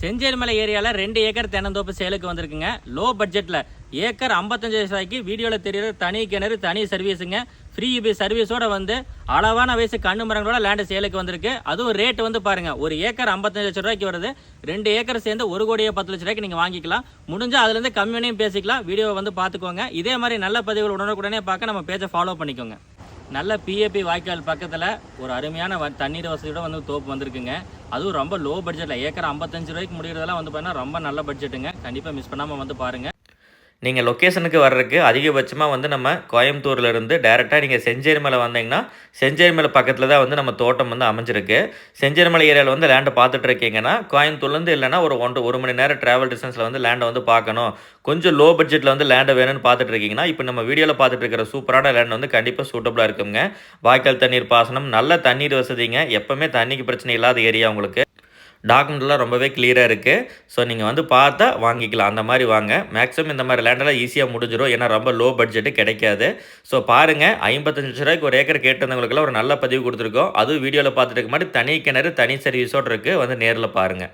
செஞ்சேரிமலை ஏரியாவில் 2 ஏக்கர் தென்னந்தோப்பு சேலுக்கு வந்திருக்குங்க. லோ பட்ஜெட்டில் ஏக்கர் 55 ரூபாய்க்கு வீடியோவில் தெரியுற தனி கிணறு தனி சர்வீஸுங்க. ஃப்ரீ இபி சர்வீஸோட வந்து அளவான வயசு கண்ணு மரங்களோட லேண்டு சேலுக்கு வந்திருக்கு. அதுவும் ரேட் வந்து பாருங்க, ஒரு ஏக்கர் 55 லட்சம் ரூபாய்க்கு வருது. 2 ஏக்கர் சேர்ந்து 1,10,00,000 ரூபாய்க்கு நீங்கள் வாங்கிக்கலாம். முடிஞ்சால் அதுலேருந்து கம்மியும் பேசிக்கலாம். வீடியோவை வந்து பார்த்துக்கோங்க. இதே மாதிரி நல்ல பதிவுகள் உடனுக்குடனே பார்க்க நம்ம பேஜை ஃபாலோ பண்ணிக்கோங்க. நல்ல பிஏபி வாய்க்கால் பக்கத்தில் ஒரு அருமையான தண்ணீர் வசதியோட வந்து தோப்பு வந்திருக்குங்க. அதுவும் ரொம்ப லோ பட்ஜெட்டில் ஏக்கர் 55 ரூபாய்க்கு முடிகிறதெல்லாம் வந்து பார்த்தீங்கன்னா ரொம்ப நல்ல பட்ஜெட்டுங்க. கண்டிப்பாக மிஸ் பண்ணாமல் வந்து பாருங்கள். நீங்கள் லொக்கேஷனுக்கு வர்றதுக்கு அதிகபட்சமாக வந்து நம்ம கோயம்புத்தூர்லேருந்து டேரெக்டாக நீங்கள் செஞ்சேரிமலை வந்தீங்கன்னா செஞ்சேரிமலை பக்கத்தில் தான் வந்து நம்ம தோட்டம் வந்து அமைஞ்சிருக்கு. செஞ்சேரிமலை ஏரியாவில் வந்து லேண்டை பார்த்துட்டு இருக்கீங்கன்னா கோயம்புத்தூர்லேருந்து இல்லைனா ஒரு மணி நேரம் ட்ராவல் டிஸ்டன்ஸில் வந்து லேண்டை வந்து பார்க்கணும், கொஞ்சம் லோ பட்ஜெட்டில் வந்து லேண்டை வேணும்னு பார்த்துட்டு இருக்கீங்கன்னா இப்போ நம்ம வீடியோவில் பார்த்துட்டு இருக்கிற சூப்பரான லேண்ட் வந்து கண்டிப்பாக சூட்டபுளாக இருக்குங்க. வாய்க்கால் தண்ணீர் பாசனம், நல்ல தண்ணீர் வசதிங்க. எப்போவுமே தண்ணிக்கு பிரச்சனை இல்லாத ஏரியா உங்களுக்கு. டாக்குமெண்ட்லாம் ரொம்பவே கிளியராக இருக்குது. ஸோ நீங்கள் வந்து பார்த்தா வாங்கிக்கலாம். அந்த மாதிரி வாங்க. மேக்ஸிமம் இந்த மாதிரி லேண்டெல்லாம் ஈஸியாக முடிஞ்சிடும். ஏன்னா ரொம்ப லோ பட்ஜெட்டு கிடைக்காது. ஸோ பாருங்கள், 55 லட்ச ரூபாய்க்கு ஒரு ஏக்கர் கேட்டிருந்தவங்களுக்குலாம் ஒரு நல்ல பதிவு கொடுத்துருக்கோம். அதுவும் வீடியோவில் பார்த்துட்டு இருக்க மாதிரி தனி கிணறு தனி சர்வீஸோடு இருக்குது. வந்து நேரில் பாருங்கள்.